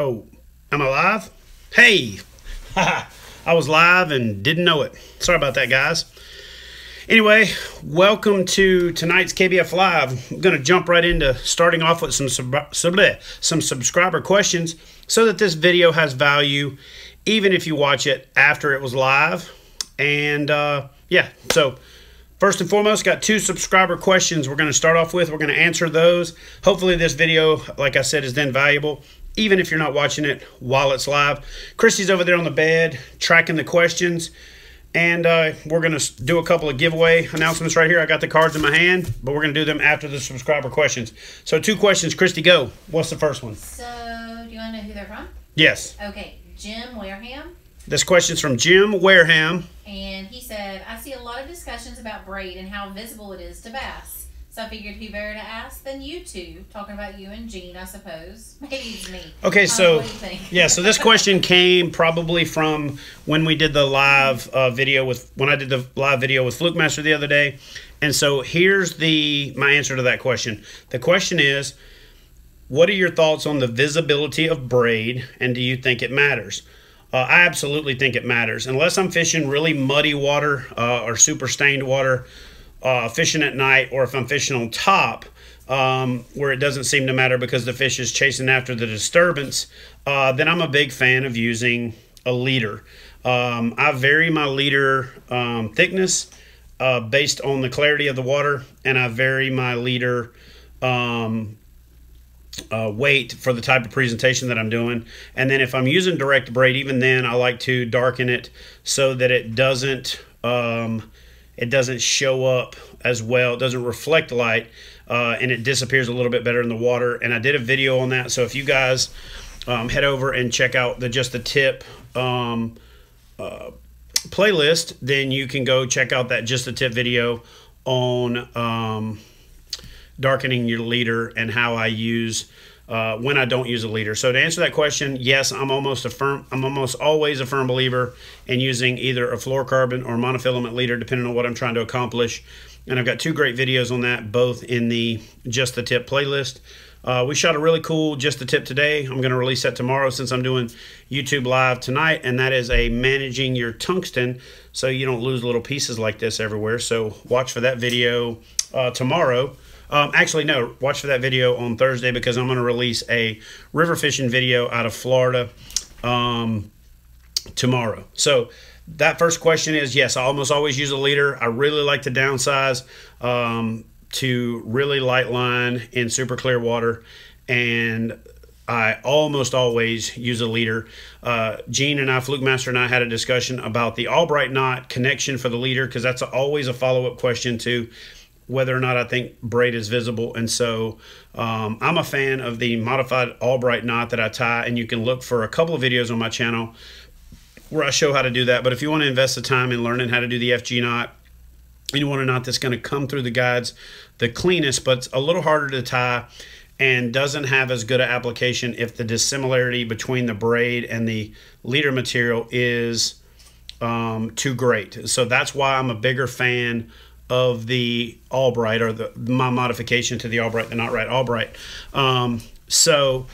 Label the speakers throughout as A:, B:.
A: Oh, am I live? Hey, I was live and didn't know it. Sorry about that, guys. Anyway, welcome to tonight's KBF Live. I'm going to jump right into starting off with some subscriber questions so that this video has value, even if you watch it after it was live. And yeah, so first and foremost, got 2 subscriber questions we're going to start off with. We're going to answer those. Hopefully this video, like I said, is then valuable, even if you're not watching it while it's live. Christy's over there on the bed tracking the questions. And we're going to do a couple of giveaway announcements right here. I got the cards in my hand, but we're going to do them after the subscriber questions. So 2 questions. Christy, go. What's the first one?
B: So, do you want to know who they're from?
A: Yes.
B: Okay, Jim Wareham.
A: This question's from Jim Wareham.
B: And he said, I see a lot of discussions about braid and how visible it is to bass. So I figured who better to ask than you two. Talking about you and Gene, I suppose. Maybe it's me.
A: Okay, so
B: what do you think?
A: yeah, so this question came probably from when we did the live video with Fluke Master the other day. And so here's my answer to that question. The question is, what are your thoughts on the visibility of braid, and do you think it matters? I absolutely think it matters. Unless I'm fishing really muddy water or super stained water, fishing at night, or if I'm fishing on top where it doesn't seem to matter because the fish is chasing after the disturbance, then I'm a big fan of using a leader. I vary my leader thickness based on the clarity of the water, and I vary my leader weight for the type of presentation that I'm doing. And then if I'm using direct braid, even then I like to darken it so that it doesn't show up as well. It doesn't reflect light, and it disappears a little bit better in the water. And I did a video on that. So if you guys head over and check out the Just the Tip playlist, then you can go check out that Just the Tip video on darkening your leader and how I use when I don't use a leader. So to answer that question, yes, I'm almost always a firm believer in using either a fluorocarbon or monofilament leader, depending on what I'm trying to accomplish. And I've got 2 great videos on that, both in the Just the Tip playlist. We shot a really cool Just the Tip today. I'm going to release that tomorrow since I'm doing YouTube Live tonight, and that is a managing your tungsten so you don't lose little pieces like this everywhere. So watch for that video tomorrow. Actually, no, watch for that video on Thursday, because I'm going to release a river fishing video out of Florida tomorrow. So that first question is, yes, I almost always use a leader. I really like to downsize to really light line in super clear water, and I almost always use a leader. Gene and I, Fluke Master and I, had a discussion about the Albright knot connection for the leader, because that's always a follow-up question to whether or not I think braid is visible. And so I'm a fan of the modified Albright knot that I tie, and you can look for a couple of videos on my channel where I show how to do that. But if you want to invest the time in learning how to do the FG knot, and you want a knot that's going to come through the guides the cleanest, but it's a little harder to tie and doesn't have as good an application if the dissimilarity between the braid and the leader material is too great. So that's why I'm a bigger fan of the Albright, or my modification to the Albright, the Not Right Albright. So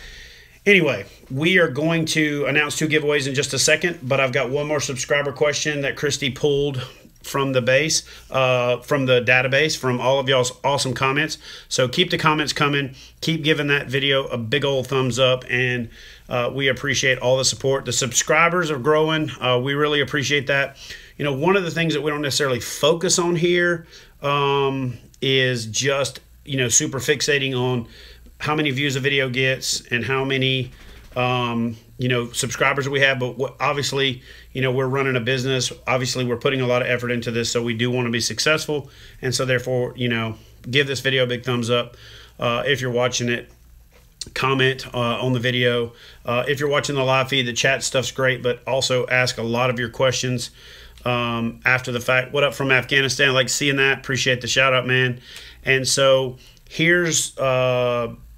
A: anyway, we are going to announce 2 giveaways in just a second, but I've got one more subscriber question that Christy pulled from the base, from the database, from all of y'all's awesome comments. So keep the comments coming. Keep giving that video a big old thumbs up, and we appreciate all the support. The subscribers are growing. We really appreciate that. You know, one of the things that we don't necessarily focus on here is just, you know, super fixating on how many views a video gets and how many, you know, subscribers we have. But obviously, you know, we're running a business. Obviously, we're putting a lot of effort into this, so we do want to be successful. And so therefore, you know, give this video a big thumbs up if you're watching it. Comment on the video. If you're watching the live feed, the chat stuff's great, but also ask a lot of your questions after the fact. What up from Afghanistan? I like seeing that. Appreciate the shout out, man. And so here's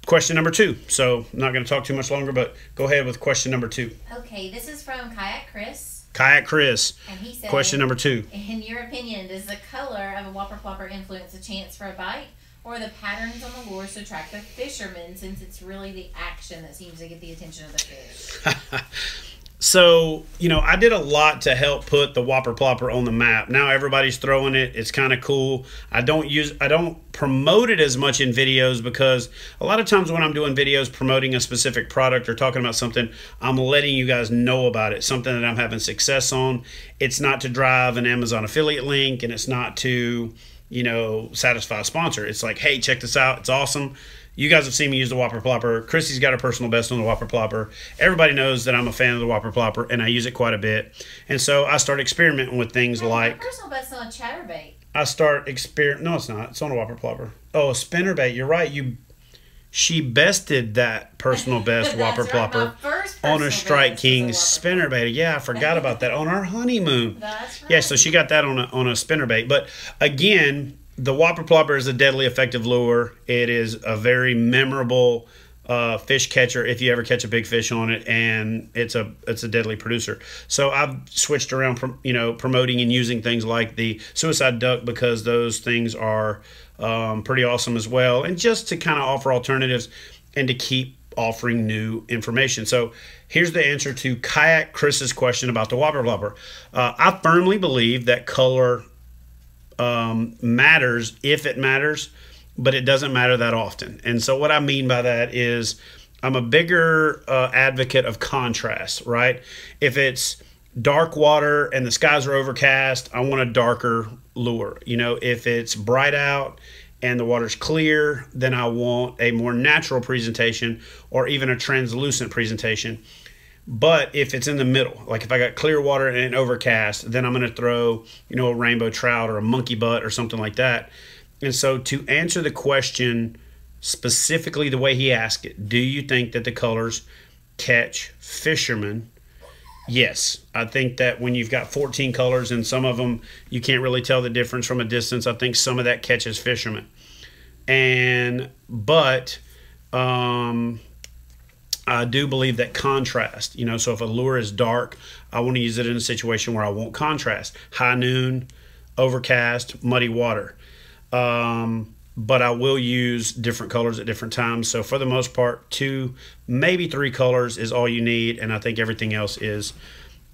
A: question number 2. So I'm not going to talk too much longer, but go ahead with question number 2.
B: Okay, this is from Kayak Chris.
A: Kayak Chris.
B: And he said,
A: question number 2.
B: In your opinion, does the color of a Whopper Popper influence a chance for a bite, or the patterns on the lures to attract the fishermen, since it's really the action that seems to get the attention of the fish?
A: So, I did a lot to help put the Whopper Popper on the map. Now everybody's throwing it. It's kind of cool. I don't promote it as much in videos, because a lot of times when I'm doing videos promoting a specific product or talking about something, I'm letting you guys know about it, something that I'm having success on. It's not to drive an Amazon affiliate link, and it's not to, satisfy a sponsor. It's like, hey, check this out. It's awesome. You guys have seen me use the Whopper Popper. Chrissy's got a personal best on the Whopper Popper. Everybody knows that I'm a fan of the Whopper Popper, and I use it quite a bit. And so I start experimenting with things like...
B: My personal best on a chatterbait.
A: No, it's not. It's on a Whopper Popper. Oh, a spinnerbait. You're right. She bested that personal best Whopper Popper on a Strike King spinnerbait. Yeah, I forgot about that. On our honeymoon.
B: That's right.
A: Yeah, so she got that on a spinnerbait. But again... The Whopper Popper is a deadly effective lure. It is a very memorable fish catcher if you ever catch a big fish on it, and it's a deadly producer. So I've switched around, promoting and using things like the Suicide Duck, because those things are pretty awesome as well, and just to kind of offer alternatives and to keep offering new information. So here's the answer to Kayak Chris's question about the Whopper Popper. I firmly believe that color matters if it matters, but it doesn't matter that often. And so what I mean by that is I'm a bigger advocate of contrast, right? If it's dark water and the skies are overcast, I want a darker lure. If it's bright out and the water's clear, then I want a more natural presentation, or even a translucent presentation. But if it's in the middle, like if I got clear water and overcast, then I'm going to throw, a rainbow trout or a monkey butt or something like that. And so to answer the question specifically the way he asked it, do you think that the colors catch fishermen? Yes. I think that when you've got 14 colors and some of them you can't really tell the difference from a distance, I think some of that catches fishermen. But I do believe that contrast, so if a lure is dark, I want to use it in a situation where I want contrast. High noon, overcast, muddy water. But I will use different colors at different times. So for the most part, 2, maybe 3 colors is all you need, and I think everything else is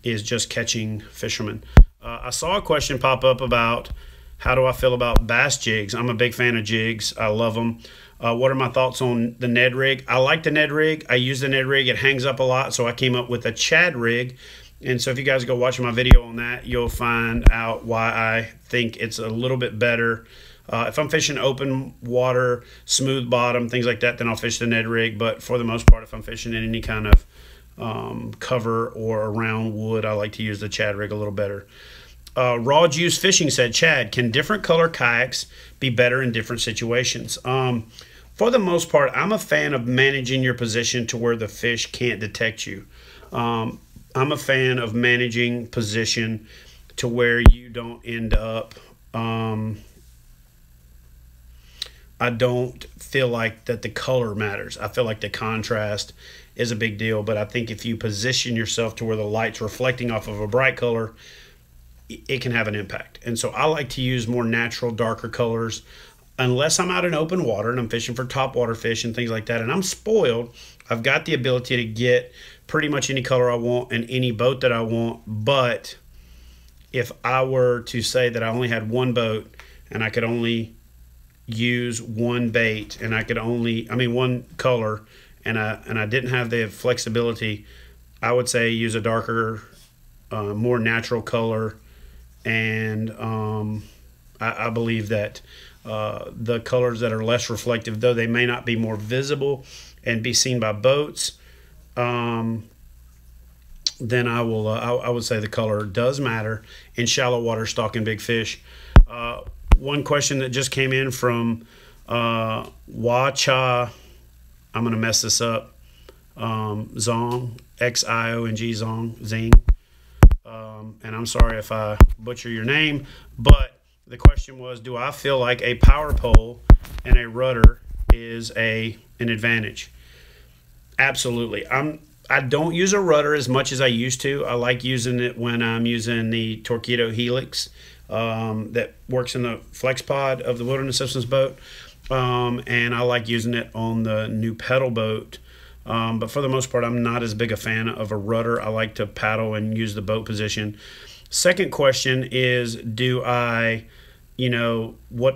A: just catching fishermen. I saw a question pop up about how do I feel about bass jigs. I'm a big fan of jigs. I love them. What are my thoughts on the Ned rig? I like the Ned rig. I use the Ned rig. It hangs up a lot, so I came up with a Chad rig. And so if you guys go watch my video on that, you'll find out why I think it's a little bit better. If I'm fishing open water, smooth bottom, things like that, then I'll fish the Ned rig. But for the most part, if I'm fishing in any kind of cover or around wood, I like to use the Chad rig a little better. Raw Juice Fishing said, Chad, can different color kayaks be better in different situations? For the most part, I'm a fan of managing your position to where the fish can't detect you. I'm a fan of managing position to where you don't end up... I don't feel like that the color matters. I feel like the contrast is a big deal, but I think if you position yourself to where the light's reflecting off of a bright color, it can have an impact. And so I like to use more natural, darker colors unless I'm out in open water and I'm fishing for topwater fish and things like that. And I'm spoiled. I've got the ability to get pretty much any color I want and any boat that I want. But if I were to say that I only had one boat and I could only use one bait and I could only, one color, and I didn't have the flexibility, I would say use a darker, more natural color. And I believe that the colors that are less reflective, though they may not be more visible and be seen by boats, then I would say the color does matter in shallow water stalking big fish. One question that just came in from Wacha, I'm going to mess this up, Zong, Xiong, Zing. And I'm sorry if I butcher your name, but the question was, do I feel like a power pole and a rudder is an advantage? Absolutely. I don't use a rudder as much as I used to. I like using it when I'm using the Torpedo Helix that works in the flex pod of the Wilderness Systems boat. and I like using it on the new pedal boat. But for the most part, I'm not as big a fan of a rudder. I like to paddle and use the boat position. Second question is, what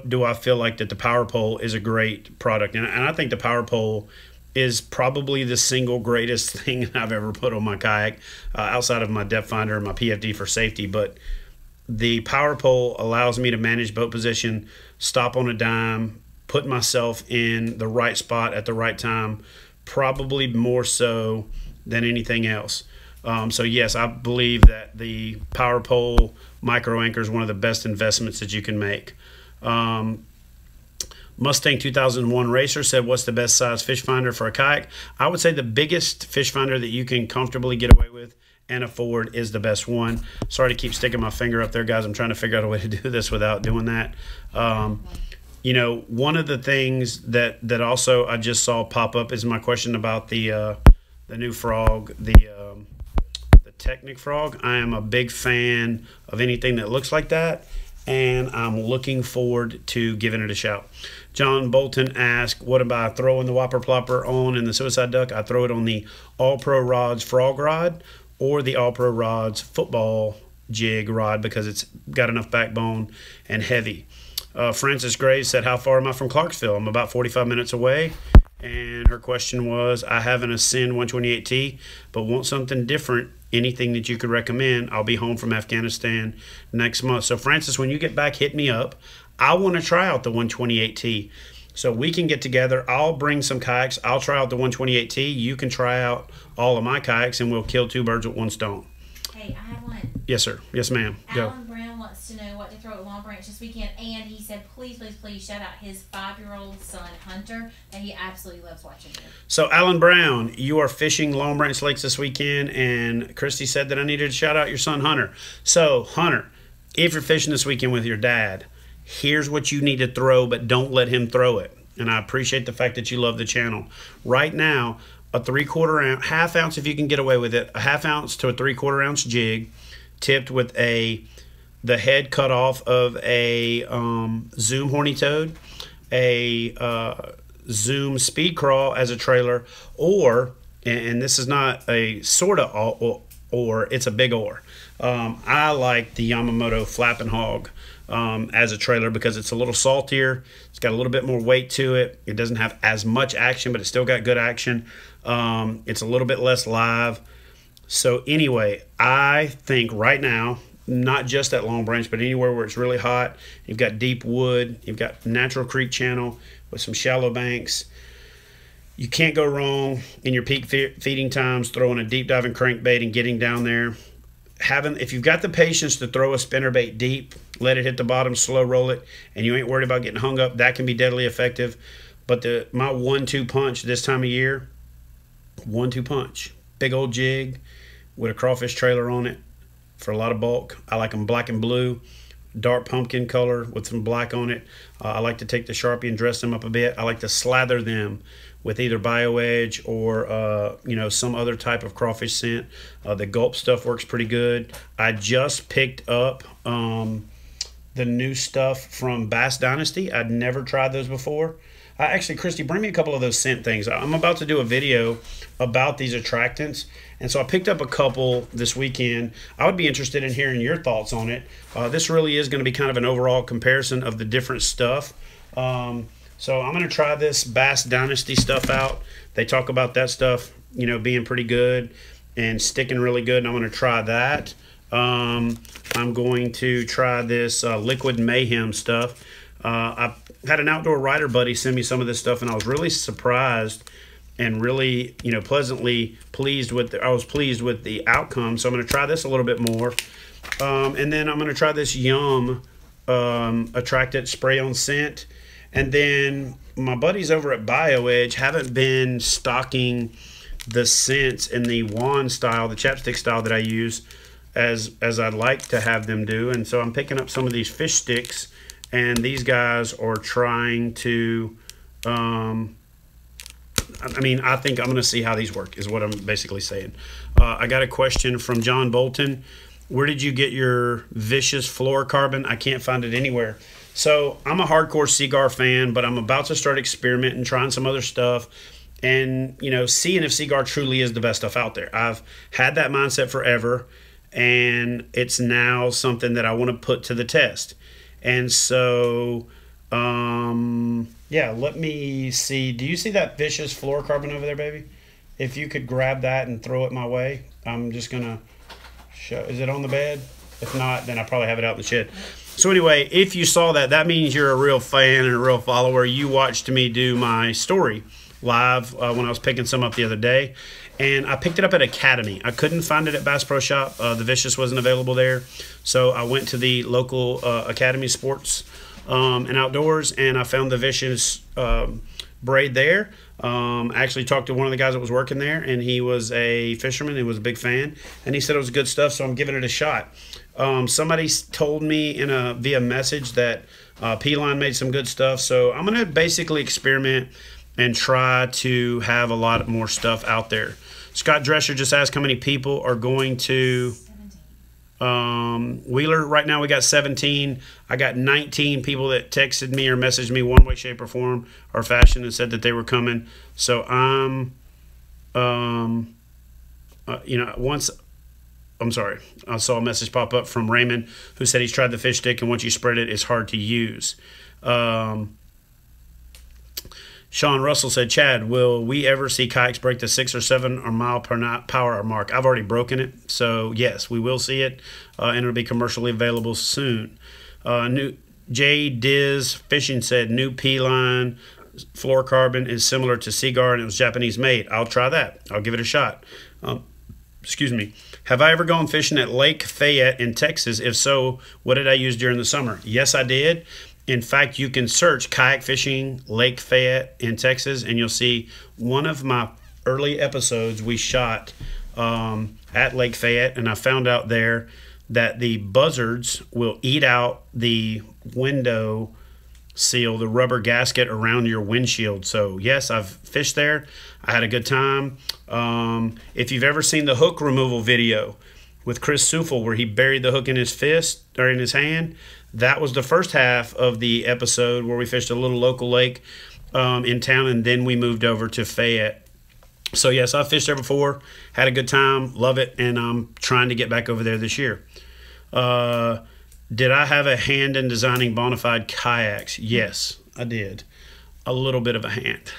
A: do I feel like that the Power Pole is a great product? And I think the Power Pole is probably the single greatest thing I've ever put on my kayak, outside of my depth finder and my PFD for safety. But the Power Pole allows me to manage boat position, stop on a dime, put myself in the right spot at the right time, probably more so than anything else. So yes, I believe that the Power Pole micro anchor is one of the best investments that you can make. Mustang 2001 Racer said, what's the best size fish finder for a kayak? I would say the biggest fish finder that you can comfortably get away with and afford is the best one. Sorry to keep sticking my finger up there, guys. I'm trying to figure out a way to do this without doing that. One of the things that also I just saw pop up is my question about the new frog, the Technic frog. I am a big fan of anything that looks like that, and I'm looking forward to giving it a shot. John Bolton asked, what about throwing the Whopper Popper on in the Suicide Duck? I throw it on the All Pro Rods frog rod or the All Pro Rods football jig rod because it's got enough backbone and heavy. Frances Graves said, how far am I from Clarksville? I'm about 45 minutes away. And her question was, I have an Ascend 128T, but want something different. Anything that you could recommend? I'll be home from Afghanistan next month. So Francis, when you get back, hit me up. I want to try out the 128T. So we can get together. I'll bring some kayaks. I'll try out the 128T. You can try out all of my kayaks, and we'll kill two birds with one stone.
B: Hey, I have one.
A: Yes, sir. Yes, ma'am. Go.
B: Alan Brown wants to know what to throw at Long Branch this weekend, and he said, please shout out his 5-year-old son, Hunter, that he absolutely loves watching you.
A: So, Alan Brown, you are fishing Long Branch Lakes this weekend, and Christy said that I needed to shout out your son, Hunter. So, Hunter, if you're fishing this weekend with your dad, here's what you need to throw, but don't let him throw it. And I appreciate the fact that you love the channel. Right now, a 3/4 ounce, half ounce if you can get away with it, a half ounce to a 3/4 ounce jig, tipped with the head cut off of a Zoom horny toad, a Zoom speed crawl as a trailer, or, and this is not a sort of oar, it's a big oar. I like the Yamamoto Flapping Hog as a trailer because it's a little saltier. It's got a little bit more weight to it. It doesn't have as much action, but it's still got good action. It's a little bit less live. So anyway, I think right now, not just at Long Branch, but anywhere where it's really hot, you've got deep wood, you've got natural creek channel with some shallow banks. You can't go wrong in your peak feeding times throwing a deep diving crankbait and getting down there. If you've got the patience to throw a spinnerbait deep, let it hit the bottom, slow roll it, and you ain't worried about getting hung up, that can be deadly effective. But my 1-2 punch this time of year, 1-2 punch, big old jig with a crawfish trailer on it for a lot of bulk. I like them black and blue, dark pumpkin color with some black on it. I like to take the Sharpie and dress them up a bit. I like to slather them with either BioEdge or some other type of crawfish scent. The Gulp stuff works pretty good. I just picked up the new stuff from Bass Dynasty. I'd never tried those before. Actually, Christy, bring me a couple of those scent things. I'm about to do a video about these attractants, and so I picked up a couple this weekend. I would be interested in hearing your thoughts on it. This really is going to be kind of an overall comparison of the different stuff. So I'm going to try this Bass Dynasty stuff out. They talk about that stuff, being pretty good and sticking really good, and I'm going to try that. I'm going to try this Liquid Mayhem stuff. I had an outdoor rider buddy send me some of this stuff, and I was really surprised and really, pleasantly pleased with I was pleased with the outcome. So I'm going to try this a little bit more. And then I'm going to try this Yum Attractant Spray on Scent. And then my buddies over at BioEdge haven't been stocking the scents in the wand style, the chapstick style that I use as I'd like to have them do. And so I'm picking up some of these fish sticks, and these guys are trying to, I think I'm going to see how these work is what I'm basically saying. I got a question from John Bolton. where did you get your vicious fluorocarbon? I can't find it anywhere. So I'm a hardcore Seaguar fan, but I'm about to start experimenting, trying some other stuff, and seeing if Seaguar truly is the best stuff out there. I've had that mindset forever, and it's now something that I want to put to the test. And so, yeah, let me see. Do you see that vicious fluorocarbon over there, baby? If you could grab that and throw it my way, I'm just going to show. Is it on the bed? If not, then I probably have it out in the shed. So anyway, if you saw that, that means you're a real fan and a real follower. You watched me do my story live when I was picking some up the other day. And I picked it up at Academy. I couldn't find it at Bass Pro Shop. The Vicious wasn't available there. So I went to the local Academy Sports and Outdoors, and I found the Vicious braid there. I actually talked to one of the guys that was working there, and he was a fisherman. He was a big fan, and he said it was good stuff, so I'm giving it a shot. Somebody told me via message that P-Line made some good stuff, so I'm going to basically experiment and try to have a lot more stuff out there. Scott Drescher just asked how many people are going to Wheeler. Right now we got 17. I got 19 people that texted me or messaged me one way, shape, or form or fashion and said that they were coming. So I'm, I'm sorry. I saw a message pop up from Raymond who said he's tried the fish stick, and once you spread it, it's hard to use. Sean Russell said, Chad, will we ever see kayaks break the 6 or 7 or mile per hour mark? I've already broken it, so yes, we will see it, and it'll be commercially available soon. New J Diz Fishing said, new P-Line fluorocarbon is similar to Seaguar, and it was Japanese made. I'll try that. I'll give it a shot. Excuse me. Have I ever gone fishing at Lake Fayette in Texas? If so, what did I use during the summer? Yes, I did. In fact, you can search kayak fishing Lake Fayette in Texas, and you'll see one of my early episodes we shot at Lake Fayette, and I found out there that the buzzards will eat out the window seal, the rubber gasket around your windshield. So yes, I've fished there. I had a good time. If you've ever seen the hook removal video with Chris Sufel where he buried the hook in his fist or in his hand, that was the first half of the episode where we fished a little local lake in town, and then we moved over to Fayette. So yes, I've fished there before, had a good time, love it, and I'm trying to get back over there this year. Did I have a hand in designing bona fide kayaks? Yes, I did. A little bit of a hand.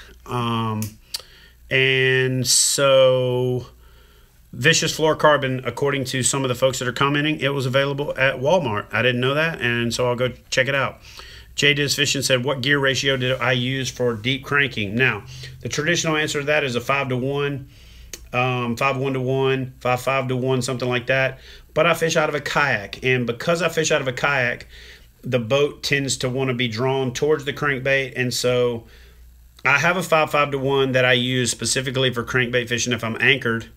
A: And so Vicious fluorocarbon, according to some of the folks that are commenting, it was available at Walmart. I didn't know that, and so I'll go check it out. J Diz Fishing said, what gear ratio did I use for deep cranking? Now, the traditional answer to that is a 5-to-1, 5-1-to-1, 5-5-to-1, something like that. But I fish out of a kayak, and because I fish out of a kayak, the boat tends to want to be drawn towards the crankbait, and so I have a 5-5-to-1 that I use specifically for crankbait fishing if I'm anchored.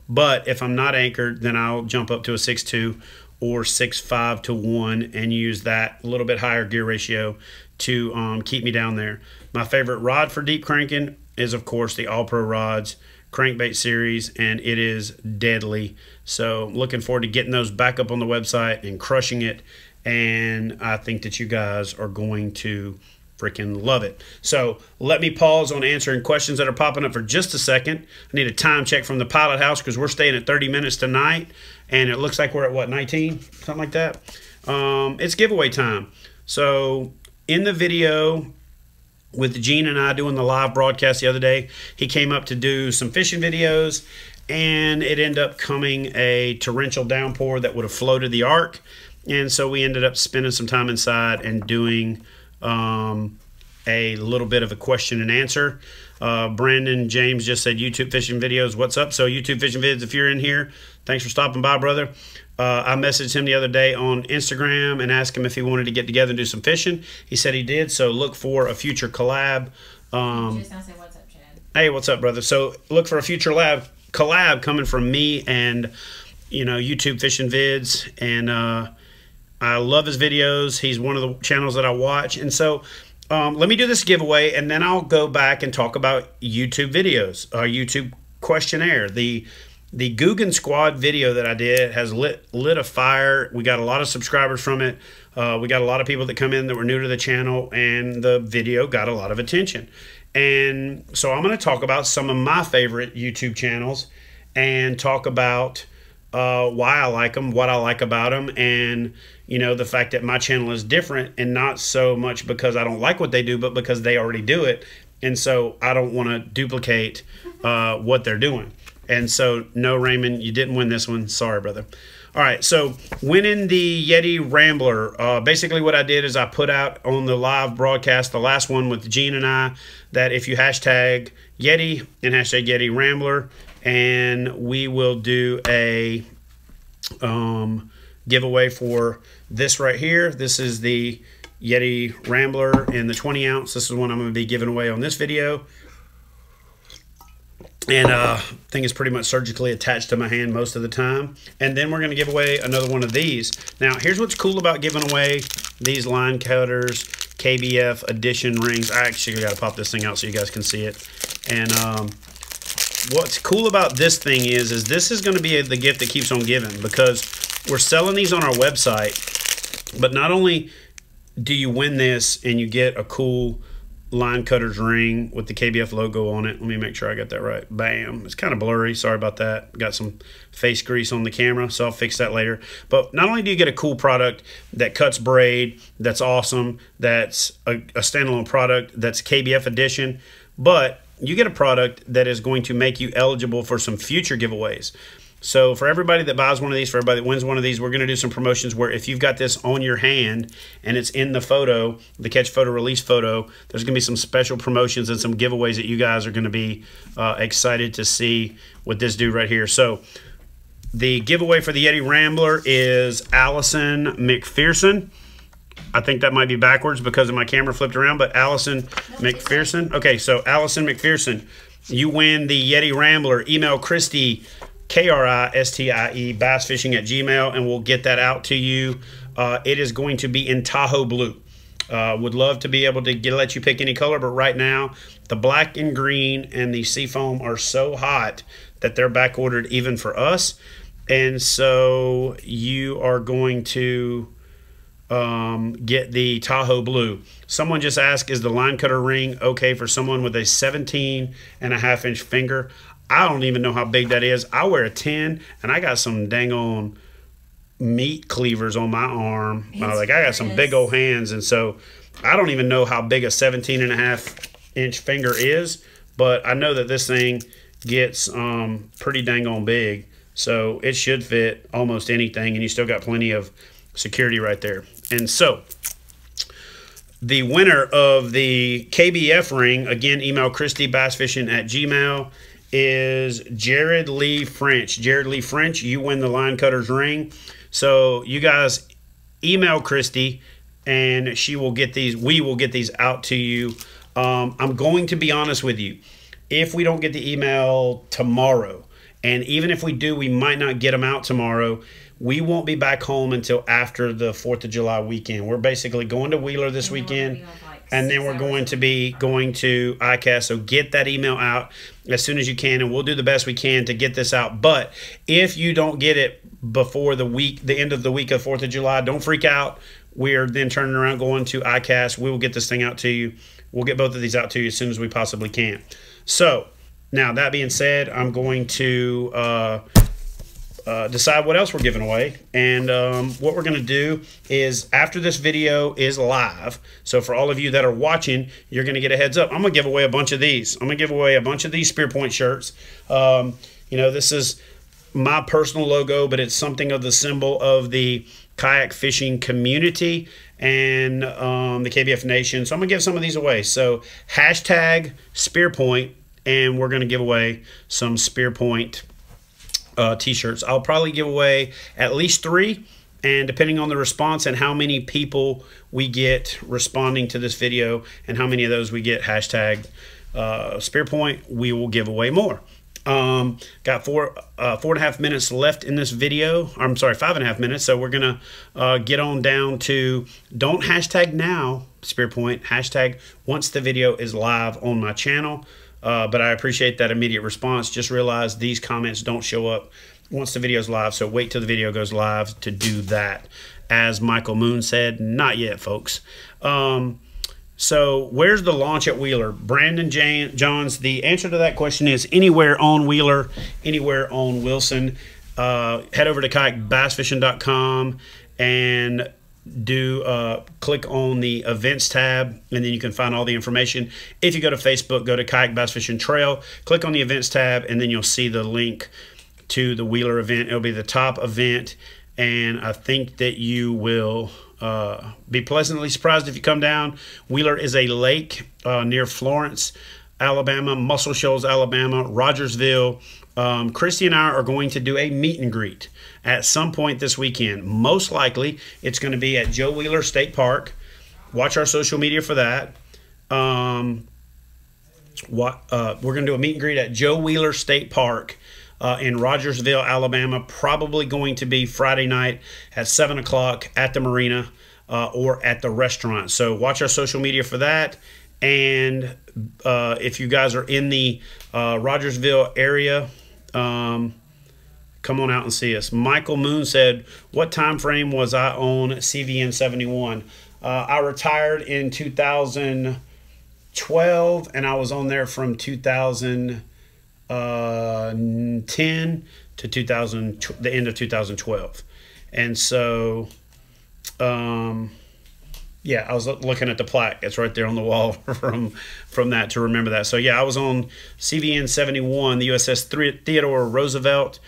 A: But if I'm not anchored, then I'll jump up to a 6-2 or 6-5-to-1 and use that little bit higher gear ratio to keep me down there. My favorite rod for deep cranking is, of course, the All Pro Rods crankbait series, and it is deadly. So looking forward to getting those back up on the website and crushing it. And I think that you guys are going to freaking love it. So let me pause on answering questions that are popping up for just a second. I need a time check from the pilot house because we're staying at 30 minutes tonight, and it looks like we're at what, 19, something like that. It's giveaway time. So in the video with Gene and I doing the live broadcast the other day, he came up to do some fishing videos, and it ended up coming a torrential downpour that would have floated the ark, and so we ended up spending some time inside and doing a little bit of a question and answer. Brandon James just said YouTube fishing videos, what's up? So YouTube fishing vids, if you're in here, thanks for stopping by, brother. I messaged him the other day on Instagram and asked him if he wanted to get together and do some fishing. He said he did, so look for a future collab.
B: Just now say what's up, Chad.
A: Hey, what's up, brother? So look for a future collab coming from me and YouTube fishing vids, and I love his videos. He's one of the channels that I watch. And so let me do this giveaway, and then I'll go back and talk about YouTube videos, YouTube questionnaire, the The Guggen Squad video that I did has lit a fire. We got a lot of subscribers from it. We got a lot of people that come in that were new to the channel, and the video got a lot of attention. And so I'm going to talk about some of my favorite YouTube channels and talk about why I like them, what I like about them, and you know, the fact that my channel is different, and not so much because I don't like what they do, but because they already do it, and so I don't want to duplicate what they're doing. And so, no, Raymond, you didn't win this one. Sorry, brother. All right, so winning the Yeti Rambler. Basically what I did is I put out on the live broadcast, the last one with Gene and I, that if you hashtag Yeti and hashtag Yeti Rambler, and we will do a giveaway for this right here. This is the Yeti Rambler in the 20 ounce. This is one I'm going to be giving away on this video. And thing is pretty much surgically attached to my hand most of the time. And then we're going to give away another one of these. Now, here's what's cool about giving away these line cutters, KBF edition rings. I actually got to pop this thing out so you guys can see it. And what's cool about this thing is this is going to be the gift that keeps on giving, because we're selling these on our website. But not only do you win this and you get a cool line cutters ring with the KBF logo on it. Let me make sure I got that right. Bam. It's kind of blurry. Sorry about that. Got some face grease on the camera, so I'll fix that later. But not only do you get a cool product that cuts braid, that's awesome, that's a standalone product, that's KBF edition, but you get a product that is going to make you eligible for some future giveaways. So for everybody that buys one of these, for everybody that wins one of these, we're going to do some promotions where if you've got this on your hand and it's in the photo, the catch photo, release photo, there's going to be some special promotions and some giveaways that you guys are going to be excited to see with this dude right here. So the giveaway for the Yeti Rambler is Allison McPherson. I think that might be backwards because of my camera flipped around, but Allison McPherson. Okay, so Allison McPherson, you win the Yeti Rambler. Email Christy, KRISTIE, bassfishing@gmail, and we'll get that out to you. It is going to be in Tahoe blue. Would love to be able to let you pick any color, but right now the black and green and the seafoam are so hot that they're back ordered even for us. And so you are going to get the Tahoe blue. Someone just asked, is the line cutter ring okay for someone with a 17.5-inch finger? I don't even know how big that is. I wear a 10, and I got some dang on meat cleavers on my arm. Like, I got some big old hands, and so I don't even know how big a 17.5-inch finger is, but I know that this thing gets pretty dang on big, so it should fit almost anything, and you still got plenty of security right there. And so the winner of the KBF ring, again, email Christy, bassfishing@gmail, is Jared Lee French. Jared Lee French, you win the line cutters ring. So you guys email Christy and she will get these. We will get these out to you. I'm going to be honest with you. If we don't get the email tomorrow, and even if we do, we might not get them out tomorrow, we won't be back home until after the 4th of July weekend. We're basically going to Wheeler this weekend. And then we're going to be going to ICAST. So get that email out as soon as you can, and we'll do the best we can to get this out. But if you don't get it before the end of the week of 4th of July, don't freak out. We are then turning around going to ICAST. We will get this thing out to you. We'll get both of these out to you as soon as we possibly can. So now that being said, I'm going to decide what else we're giving away. And what we're going to do is, after this video is live, so for all of you that are watching, you're going to get a heads up. I'm going to give away a bunch of these. I'm going to give away a bunch of these Spear Point shirts. You know, this is my personal logo, but it's something of the symbol of the kayak fishing community and the KBF Nation. So I'm going to give some of these away. So hashtag Spear Point, and we're going to give away some Spear Point t-shirts. I'll probably give away at least 3, and depending on the response and how many people we get responding to this video and how many of those we get hashtag Spear Point, we will give away more. Got 4.5 minutes left in this video. I'm sorry, 5.5 minutes. So we're gonna get on down to, don't hashtag now Spear Point, hashtag once the video is live on my channel. But I appreciate that immediate response. Just realize these comments don't show up once the video's live, so wait till the video goes live to do that. As Michael Moon said, not yet, folks. So where's the launch at Wheeler? Brandon Johns, the answer to that question is anywhere on Wheeler, anywhere on Wilson. Head over to KayakBassFishing.com and click on the events tab, and then you can find all the information. If you go to Facebook, go to Kayak Bass Fishing Trail, click on the events tab, and then you'll see the link to the Wheeler event. It'll be the top event, and I think that you will be pleasantly surprised if you come down. Wheeler is a lake near Florence, Alabama, Muscle Shoals, Alabama, Rogersville. Christy and I are going to do a meet and greet at some point this weekend. Most likely, it's going to be at Joe Wheeler State Park. Watch our social media for that. We're going to do a meet and greet at Joe Wheeler State Park in Rogersville, Alabama. Probably going to be Friday night at 7 o'clock at the marina or at the restaurant. So watch our social media for that. And if you guys are in the Rogersville area, come on out and see us. Michael Moon said, what time frame was I on CVN 71? I retired in 2012, and I was on there from 2010 to the end of 2012. And so, yeah, I was looking at the plaque. It's right there on the wall from that to remember that. So, yeah, I was on CVN 71, the USS Theodore Roosevelt,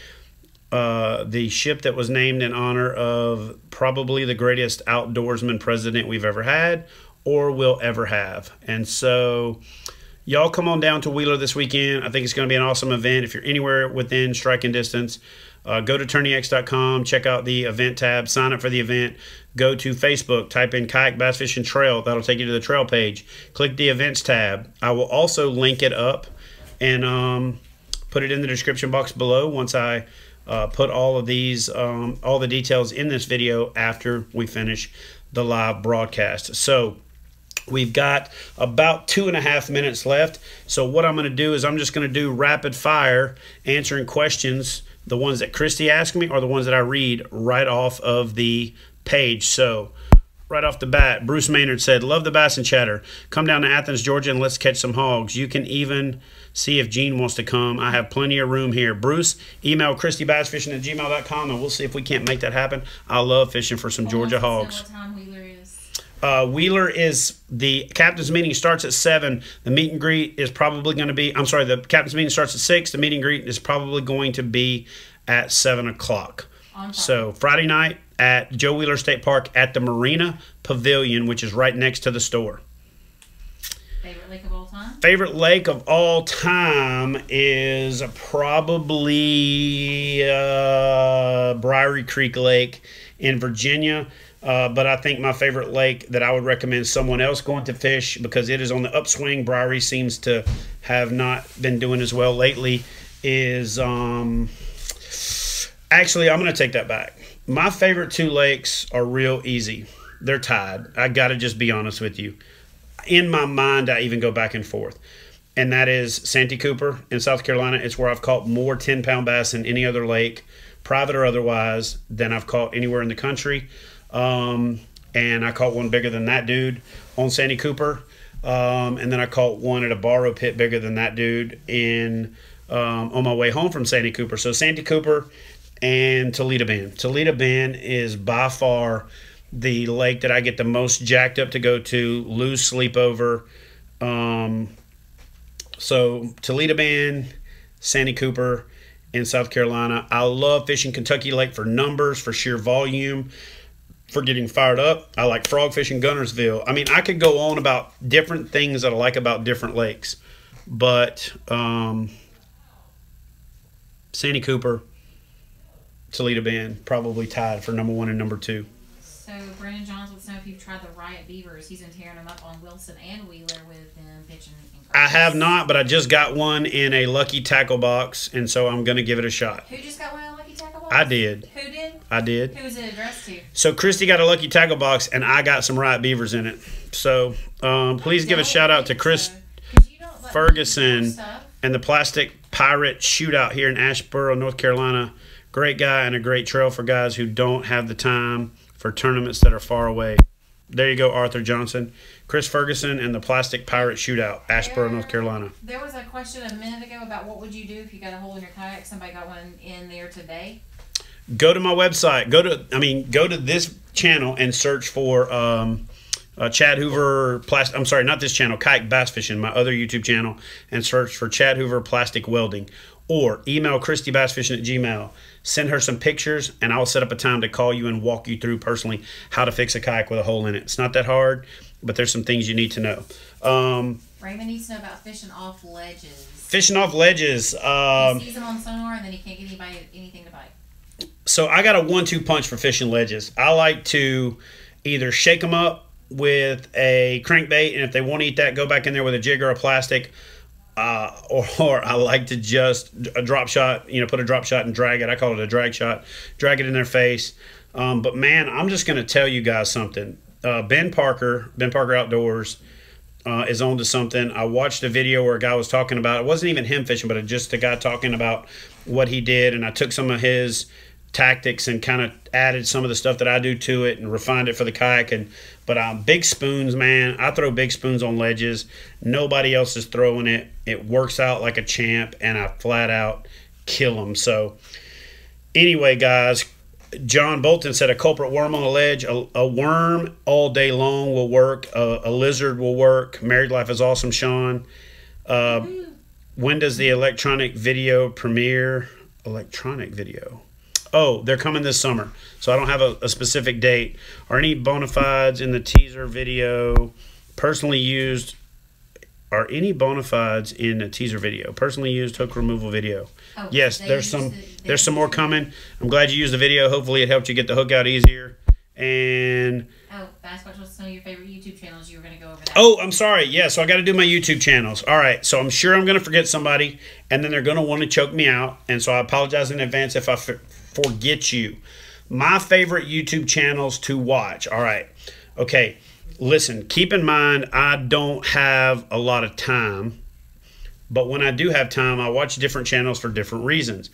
A: the ship that was named in honor of probably the greatest outdoorsman president we've ever had or will ever have. And so, y'all come on down to Wheeler this weekend. I think it's going to be an awesome event. If you're anywhere within striking distance, go to TourneyX.com, check out the event tab, sign up for the event. Go to Facebook, type in Kayak Bass Fishing Trail. That'll take you to the trail page. Click the events tab. I will also link it up and put it in the description box below once I put all of these, all the details in this video after we finish the live broadcast. So we've got about 2.5 minutes left. So what I'm going to do is I'm just going to do rapid fire answering questions, the ones that Christy asked me or the ones that I read right off of the page. So right off the bat, Bruce Maynard said, love the bass and chatter. Come down to Athens, Georgia, and let's catch some hogs. You can even see if Gene wants to come. I have plenty of room here. Bruce, email ChristyBassFishing@gmail.com, and we'll see if we can't make that happen. I love fishing for some Georgia hogs.
B: What time Wheeler is?
A: Wheeler is, the captain's meeting starts at 7. The meet and greet is probably going to be, I'm sorry, the captain's meeting starts at 6. The meet and greet is probably going to be at 7 o'clock. So Friday night at Joe Wheeler State Park at the Marina Pavilion, which is right next to the store.
B: Favorite lake of all time?
A: Favorite lake of all time is probably Briery Creek Lake in Virginia. But I think my favorite lake that I would recommend someone else going to fish, because it is on the upswing, Briery seems to have not been doing as well lately, is actually, I'm going to take that back. My favorite two lakes are real easy. They're tied. I got to just be honest with you. In my mind, I even go back and forth. And that is Santee Cooper in South Carolina. It's where I've caught more 10-pound bass in any other lake, private or otherwise, than I've caught anywhere in the country. And I caught one bigger than that dude on Santee Cooper. And then I caught one at a borrow pit bigger than that dude on my way home from Santee Cooper. So Santee Cooper and Toledo Bend. Toledo Bend is by far the lake that I get the most jacked up to go to, lose sleep over. So Toledo Bend, Santee Cooper in South Carolina. I love fishing Kentucky Lake for numbers, for sheer volume, for getting fired up. I like frog fishing Gunnersville. I mean, I could go on about different things that I like about different lakes, but Santee Cooper, Toledo Bend, probably tied for number 1 and number 2.
B: So Brandon Johns wants to know if you've tried the Riot Beavers. He's been tearing them up on Wilson and Wheeler with them pitching.
A: I have not, but I just got one in a Lucky Tackle box, and so I'm going to give it a shot.
B: Who just got one in a Lucky Tackle box?
A: I did.
B: Who did?
A: I did.
B: Who was it addressed to?
A: So Christy got a Lucky Tackle box, and I got some Riot Beavers in it. So please give a shout out to Chris Ferguson
B: stuff.
A: and the Plastic Pirate Shootout here in Asheboro, North Carolina. Great guy and a great trail for guys who don't have the time for tournaments that are far away. There you go, Arthur Johnson. Chris Ferguson and the Plastic Pirate Shootout, Asheboro, North Carolina.
B: There was a question a minute ago about what would you do if you got a hole in your kayak. Somebody got one in there today.
A: Go to my website. Go to this channel and search for Chad Hoover plastic. I'm sorry, not this channel. KayakBassFishing, my other YouTube channel, and search for Chad Hoover plastic welding. Or email ChristyBassFishing@gmail. Send her some pictures, and I'll set up a time to call you and walk you through personally how to fix a kayak with a hole in it. It's not that hard, but there's some things you need to know.
B: Raymond needs to know about fishing off ledges.
A: Fishing off ledges.
B: He sees them on sonar, and then he can't get anything to bite.
A: So I got a 1-2 punch for fishing ledges. I like to either shake them up with a crankbait, and if they won't eat that, go back in there with a jig or a plastic. Or I like to just a drop shot, put a drop shot and drag it. I call it a drag shot. Drag it in their face. But man, I'm just going to tell you guys something. Ben Parker Outdoors, is on to something. I watched a video where a guy was talking about, it wasn't even him fishing, but just a guy talking about what he did. And I took some of his tactics and kind of added some of the stuff that I do to it and refined it for the kayak. But big spoons, man, I throw big spoons on ledges. Nobody else is throwing it. It works out like a champ, and I flat out kill them. So anyway, guys, John Bolton said a culprit worm on a ledge. A worm all day long will work. A lizard will work. Married life is awesome, Sean. When does the electronic video premiere? Electronic video. Oh, they're coming this summer, so I don't have a specific date. Are any bona fides in the teaser video personally used? Are any bona fides in a teaser video? Personally used hook removal video. Oh, yes, there's some more coming. I'm glad you used the video. Hopefully it helped you get the hook out easier. And
B: that's what's some of your favorite YouTube channels. You were going to go over that.
A: Oh, I'm sorry. Yeah, so I got to do my YouTube channels. All right, so I'm sure I'm going to forget somebody, and then they're going to want to choke me out. And so I apologize in advance if I forget you. My favorite YouTube channels to watch. All right. Okay. Listen, keep in mind, I don't have a lot of time, but when I do have time, I watch different channels for different reasons.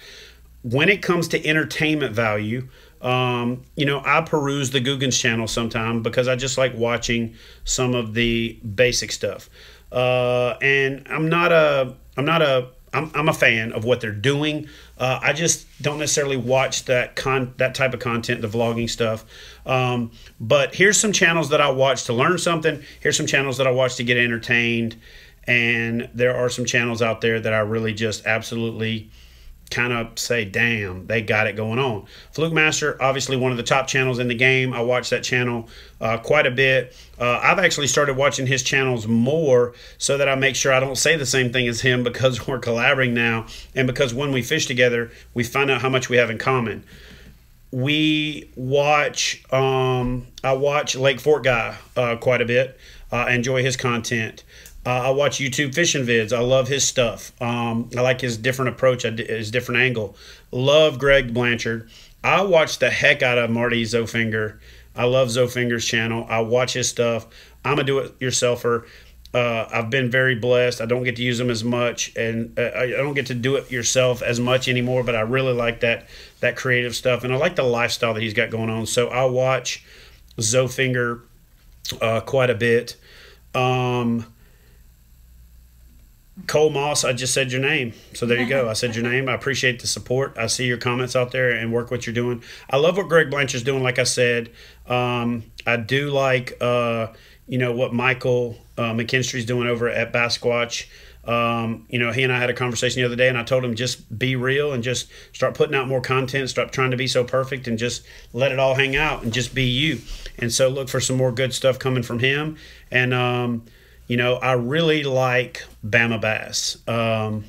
A: When it comes to entertainment value, I peruse the Googans channel sometime because I just like watching some of the basic stuff. And I'm a fan of what they're doing. I just don't necessarily watch that type of content, the vlogging stuff. But here's some channels that I watch to learn something. Here's some channels that I watch to get entertained. And there are some channels out there that I really just absolutely kind of say, damn, they got it going on. Fluke Master, obviously one of the top channels in the game. I watch that channel quite a bit. I've actually started watching his channels more so that I make sure I don't say the same thing as him, because we're collaborating now, and because when we fish together, we find out how much we have in common. I watch Lake Fort Guy quite a bit. I enjoy his content. I watch YouTube fishing vids. I love his stuff. I like his different approach, his different angle. Love Greg Blanchard. I watch the heck out of Marty Zofinger. I love Zofinger's channel. I watch his stuff. I'm a do-it-yourselfer. I've been very blessed. I don't get to use them as much, and I don't get to do it yourself as much anymore, but I really like that creative stuff, and I like the lifestyle that he's got going on. So I watch Zofinger quite a bit. Cole Moss, I just said your name. So there you go. I said your name. I appreciate the support. I see your comments out there and work what you're doing. I love what Greg Blanchard's doing, like I said. I do like, what Michael McKinstry's doing over at Bass Squatch. He and I had a conversation the other day, and I told him just be real and just start putting out more content. Stop trying to be so perfect and just let it all hang out and just be you. And so look for some more good stuff coming from him. And, I really like Bama Bass. I'm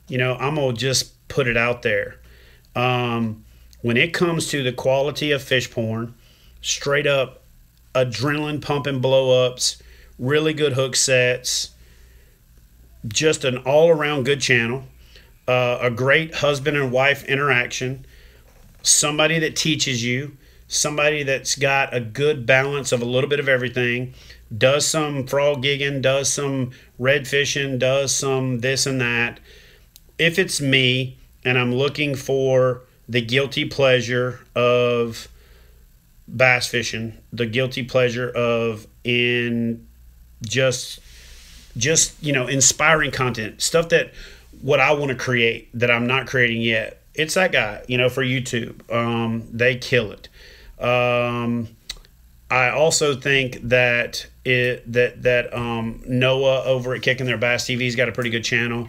A: going to just put it out there. When it comes to the quality of fish porn, straight up adrenaline pumping blow-ups, really good hook sets, just an all-around good channel, a great husband and wife interaction, somebody that teaches you, somebody that's got a good balance of a little bit of everything, does some frog gigging, does some red fishing, does some this and that. If it's me and I'm looking for the guilty pleasure of bass fishing, the guilty pleasure of just inspiring content, stuff that what I want to create that I'm not creating yet, it's that guy, for YouTube. They kill it. I also think that Noah over at Kicking Their Bass TV's got a pretty good channel.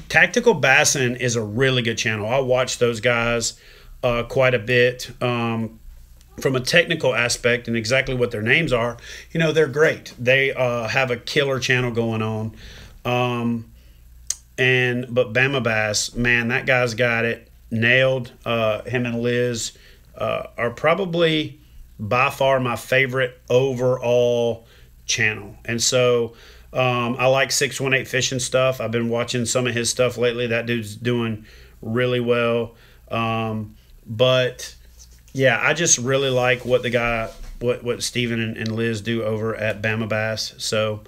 A: Tactical Bassin is a really good channel. I watch those guys quite a bit. From a technical aspect and exactly what their names are, they're great. They have a killer channel going on. But Bama Bass, man, that guy's got it nailed. Him and Liz are probably by far my favorite overall channel. And so I like 618 Fishing stuff. I've been watching some of his stuff lately. That dude's doing really well. But yeah, I just really like what Steven and Liz do over at Bama Bass. So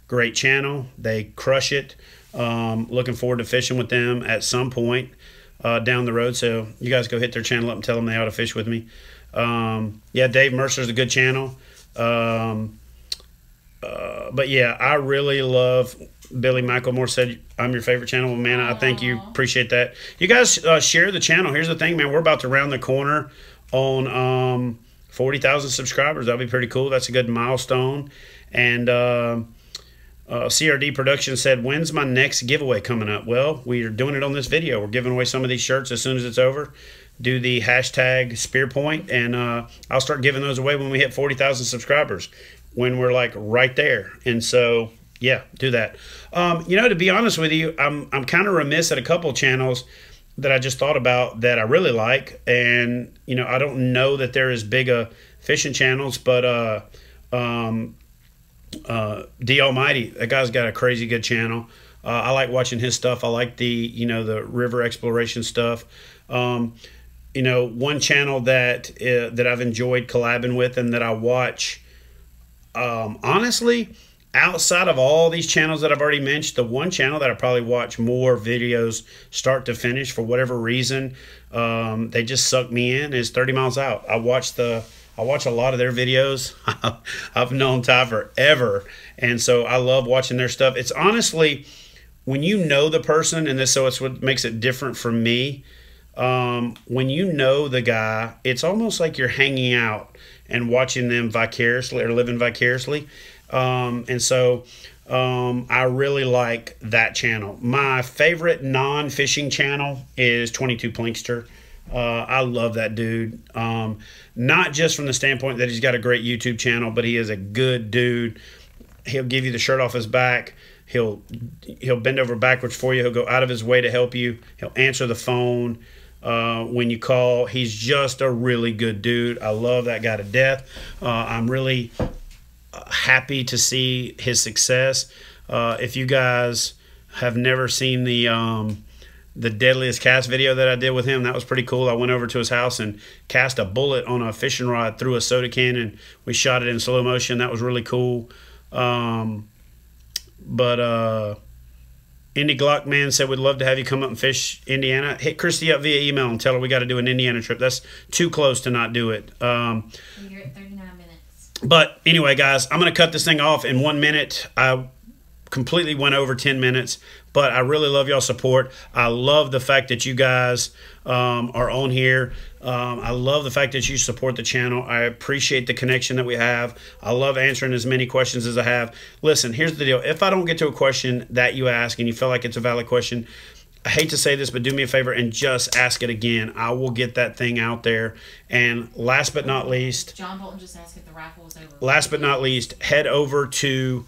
A: great channel. They crush it. Looking forward to fishing with them at some point down the road. So you guys go hit their channel up and tell them they ought to fish with me. Yeah, Dave Mercer's a good channel. But yeah, I really love Billy Michaelmore said I'm your favorite channel. Well, man, I thank you. Appreciate that. You guys share the channel. Here's the thing, man. We're about to round the corner on 40,000 subscribers. That'll be pretty cool. That's a good milestone. And CRD Production said, when's my next giveaway coming up? Well, we are doing it on this video. We're giving away some of these shirts as soon as it's over. Do the hashtag spearpoint, and I'll start giving those away when we hit 40,000 subscribers, when we're like right there. And so yeah, do that. To be honest with you, I'm kind of remiss at a couple channels that I just thought about that I really like. And I don't know that they're as big a fishing channels, but D Almighty, that guy's got a crazy good channel. I like watching his stuff. I like the river exploration stuff. One channel that I've enjoyed collabing with and that I watch, honestly, outside of all these channels that I've already mentioned, the one channel that I probably watch more videos start to finish for whatever reason, they just suck me in, is 30 Miles Out. I watch a lot of their videos. I've known Ty forever, and so I love watching their stuff. It's honestly, when you know the person, and so it's what makes it different for me. When you know the guy, it's almost like you're hanging out and watching them vicariously or living vicariously. And so I really like that channel. My favorite non-fishing channel is 22 Plinkster. I love that dude. Not just from the standpoint that he's got a great YouTube channel, but he is a good dude. He'll give you the shirt off his back. He'll bend over backwards for you. He'll go out of his way to help you. He'll answer the phone when you call. He's just a really good dude. I love that guy to death. I'm really happy to see his success. If you guys have never seen the deadliest cast video that I did with him, that was pretty cool. I went over to his house and cast a bullet on a fishing rod through a soda can, and we shot it in slow motion. That was really cool. Indy Glock Man said, we'd love to have you come up and fish Indiana. Hit Christy up via email and tell her we got to do an Indiana trip. That's too close to not do it.
B: You're at 39 minutes.
A: But anyway, guys, I'm going to cut this thing off in 1 minute. I completely went over 10 minutes, but I really love y'all's support. I love the fact that you guys are on here. I love the fact that you support the channel. I appreciate the connection that we have. I love answering as many questions as I have. Listen, here's the deal. If I don't get to a question that you ask and you feel like it's a valid question, I hate to say this, but do me a favor and just ask it again. I will get that thing out there. And last but not least,
B: John Bolton just asked if the raffle was over.
A: Last but not least, head over to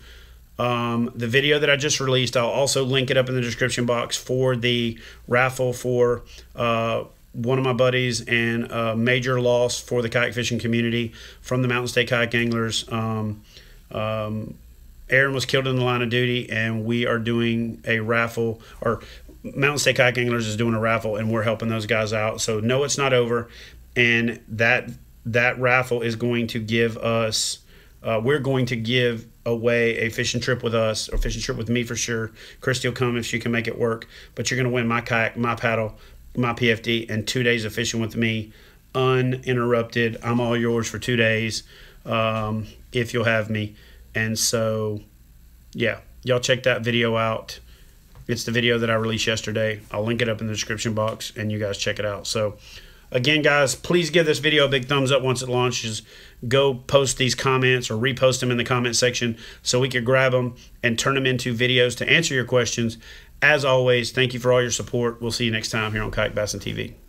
A: the video that I just released. I'll also link it up in the description box for the raffle for one of my buddies and a major loss for the kayak fishing community from the Mountain State Kayak Anglers. Aaron was killed in the line of duty, and we are doing a raffle, or Mountain State Kayak Anglers is doing a raffle, and we're helping those guys out. So no, it's not over. And that that raffle is going to give us, we're going to give away a fishing trip with us, or fishing trip with me for sure. Christy will come if she can make it work. But you're going to win my kayak, my paddle, my PFD, and 2 days of fishing with me uninterrupted. I'm all yours for 2 days if you'll have me. And so, yeah, y'all check that video out. It's the video that I released yesterday. I'll link it up in the description box, and you guys check it out. So, again, guys, please give this video a big thumbs up once it launches. Go post these comments or repost them in the comment section so we can grab them and turn them into videos to answer your questions. As always, thank you for all your support. We'll see you next time here on Kayak Bassing TV.